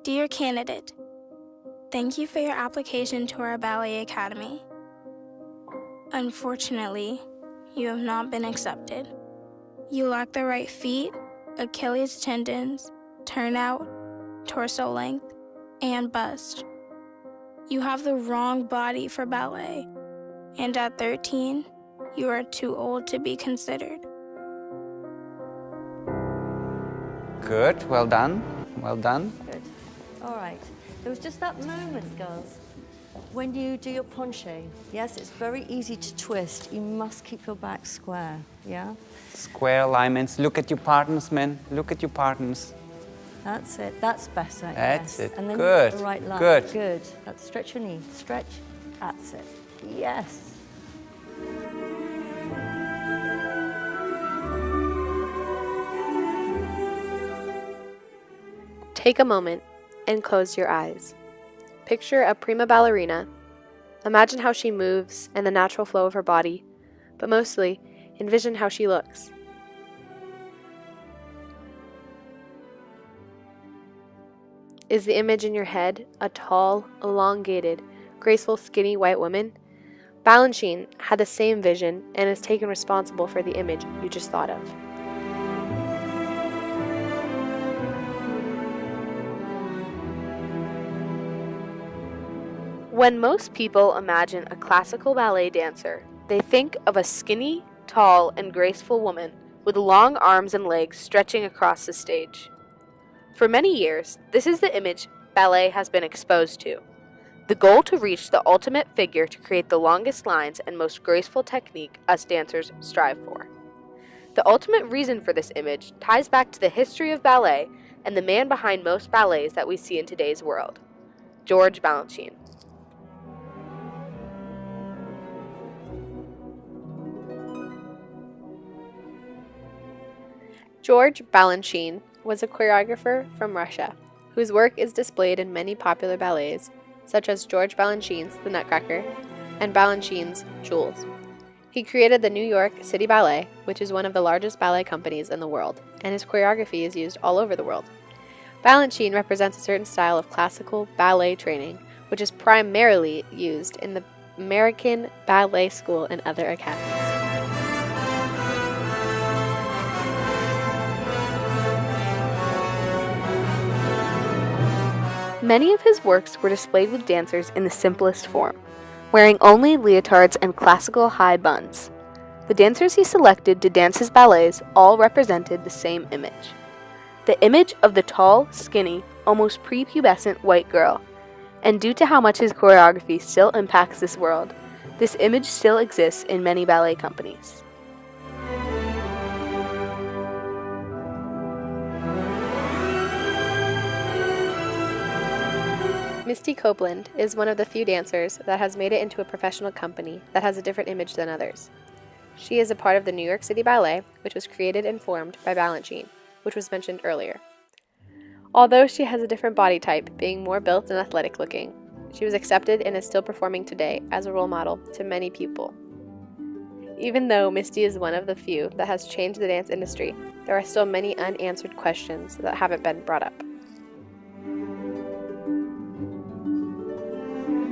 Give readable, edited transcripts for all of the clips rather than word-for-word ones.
Dear candidate, thank you for your application to our ballet academy. Unfortunately, you have not been accepted. You lack the right feet, Achilles tendons, turnout, torso length, and bust. You have the wrong body for ballet, and at 13, you are too old to be considered. Good, well done, well done. Good. All right. There was just that moment, girls, when you do your penché. Yes, it's very easy to twist. You must keep your back square, yeah? Square alignments. Look at your partners, men. Look at your partners. That's it. That's better. That's yes. it. And then Good. you get the right line. Good. Good. That's stretch your knee. Stretch. That's it. Yes. Take a moment and close your eyes. Picture a prima ballerina. Imagine how she moves and the natural flow of her body, but mostly envision how she looks. Is the image in your head a tall, elongated, graceful, skinny white woman? Balanchine had the same vision and is taken responsible for the image you just thought of. When most people imagine a classical ballet dancer, they think of a skinny, tall, and graceful woman with long arms and legs stretching across the stage. For many years, this is the image ballet has been exposed to. The goal to reach the ultimate figure to create the longest lines and most graceful technique us dancers strive for. The ultimate reason for this image ties back to the history of ballet and the man behind most ballets that we see in today's world, George Balanchine. George Balanchine was a choreographer from Russia, whose work is displayed in many popular ballets, such as George Balanchine's The Nutcracker and Balanchine's Jules. He created the New York City Ballet, which is one of the largest ballet companies in the world, and his choreography is used all over the world. Balanchine represents a certain style of classical ballet training, which is primarily used in the American Ballet School and other academies. Many of his works were displayed with dancers in the simplest form, wearing only leotards and classical high buns. The dancers he selected to dance his ballets all represented the same image. The image of the tall, skinny, almost prepubescent white girl. And due to how much his choreography still impacts this world, this image still exists in many ballet companies. Misty Copeland is one of the few dancers that has made it into a professional company that has a different image than others. She is a part of the New York City Ballet, which was created and formed by Balanchine, which was mentioned earlier. Although she has a different body type, being more built and athletic looking, she was accepted and is still performing today as a role model to many people. Even though Misty is one of the few that has changed the dance industry, there are still many unanswered questions that haven't been brought up.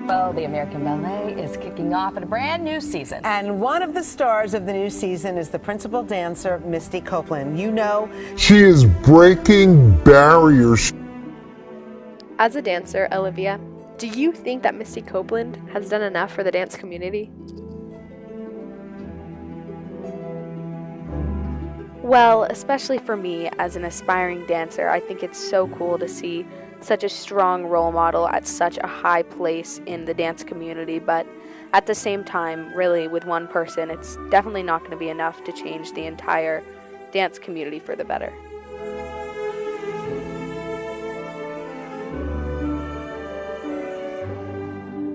Well, the American Ballet is kicking off at a brand new season. And one of the stars of the new season is the principal dancer, Misty Copeland. You know, she is breaking barriers. As a dancer, Olivia, do you think that Misty Copeland has done enough for the dance community? Well, especially for me as an aspiring dancer, I think it's so cool to see such a strong role model at such a high place in the dance community, but at the same time, really, with one person, it's definitely not going to be enough to change the entire dance community for the better.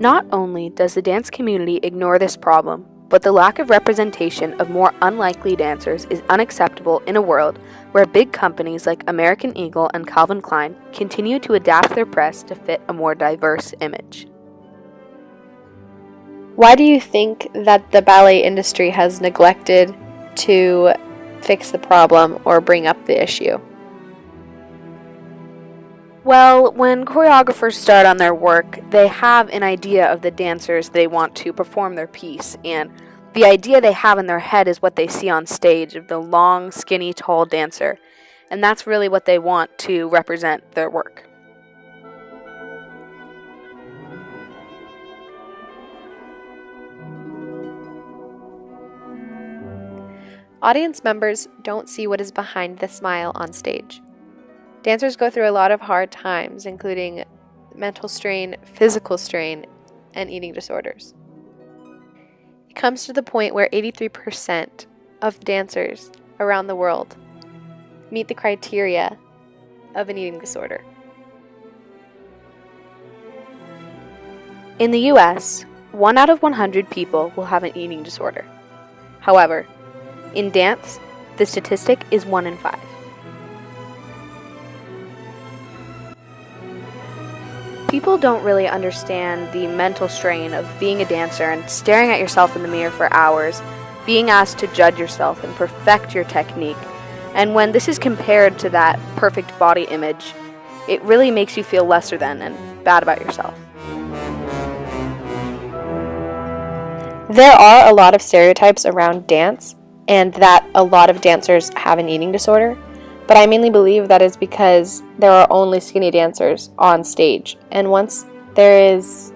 Not only does the dance community ignore this problem, but the lack of representation of more unlikely dancers is unacceptable in a world where big companies like American Eagle and Calvin Klein continue to adapt their press to fit a more diverse image. Why do you think that the ballet industry has neglected to fix the problem or bring up the issue? Well, when choreographers start on their work, they have an idea of the dancers they want to perform their piece, and the idea they have in their head is what they see on stage of the long, skinny, tall dancer, and that's really what they want to represent their work. Audience members don't see what is behind the smile on stage. Dancers go through a lot of hard times, including mental strain, physical strain, and eating disorders. It comes to the point where 83% of dancers around the world meet the criteria of an eating disorder. In the US, 1 out of 100 people will have an eating disorder. However, in dance, the statistic is 1 in 5. People don't really understand the mental strain of being a dancer and staring at yourself in the mirror for hours, being asked to judge yourself and perfect your technique. And when this is compared to that perfect body image, it really makes you feel lesser than and bad about yourself. There are a lot of stereotypes around dance, and that a lot of dancers have an eating disorder. But I mainly believe that is because there are only skinny dancers on stage. And once there is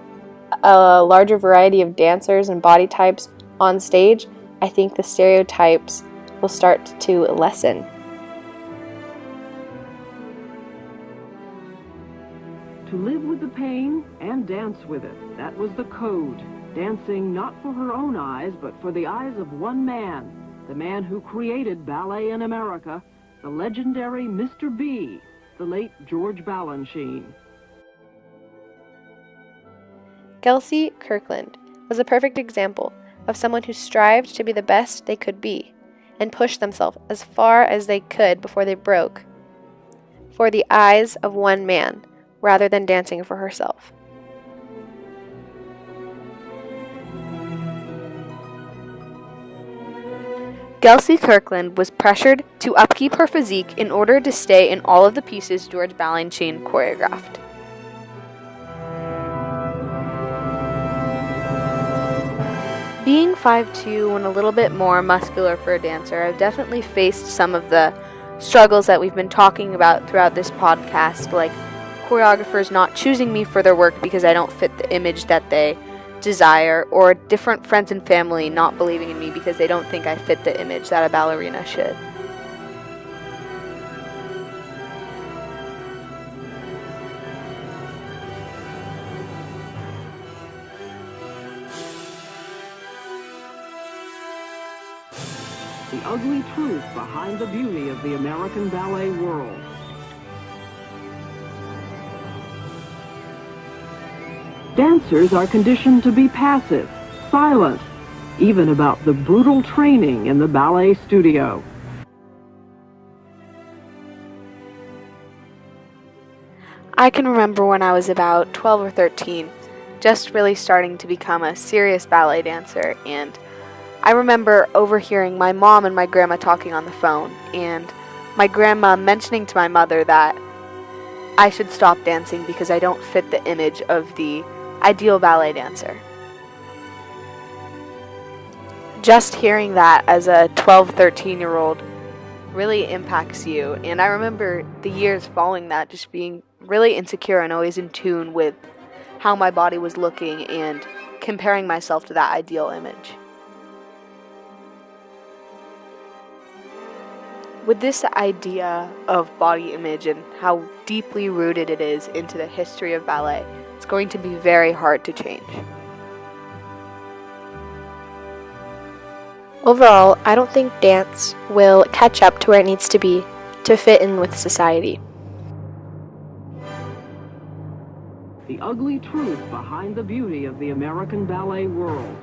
a larger variety of dancers and body types on stage, I think the stereotypes will start to lessen. To live with the pain and dance with it. That was the code. Dancing not for her own eyes, but for the eyes of one man. The man who created ballet in America, the legendary Mr. B, the late George Balanchine. Kelsey Kirkland was a perfect example of someone who strived to be the best they could be and pushed themselves as far as they could before they broke for the eyes of one man rather than dancing for herself. Kelsey Kirkland was pressured to upkeep her physique in order to stay in all of the pieces George Balanchine choreographed. Being 5'2" and a little bit more muscular for a dancer, I've definitely faced some of the struggles that we've been talking about throughout this podcast, like choreographers not choosing me for their work because I don't fit the image that they desire, or different friends and family not believing in me because they don't think I fit the image that a ballerina should. The ugly truth behind the beauty of the American ballet world. Dancers are conditioned to be passive, silent, even about the brutal training in the ballet studio. I can remember when I was about 12 or 13, just really starting to become a serious ballet dancer, and I remember overhearing my mom and my grandma talking on the phone, and my grandma mentioning to my mother that I should stop dancing because I don't fit the image of the ideal ballet dancer. Just hearing that as a 12, 13-year-old really impacts you, and I remember the years following that just being really insecure and always in tune with how my body was looking and comparing myself to that ideal image. With this idea of body image and how deeply rooted it is into the history of ballet, it's going to be very hard to change. Overall, I don't think dance will catch up to where it needs to be to fit in with society. The ugly truth behind the beauty of the American ballet world.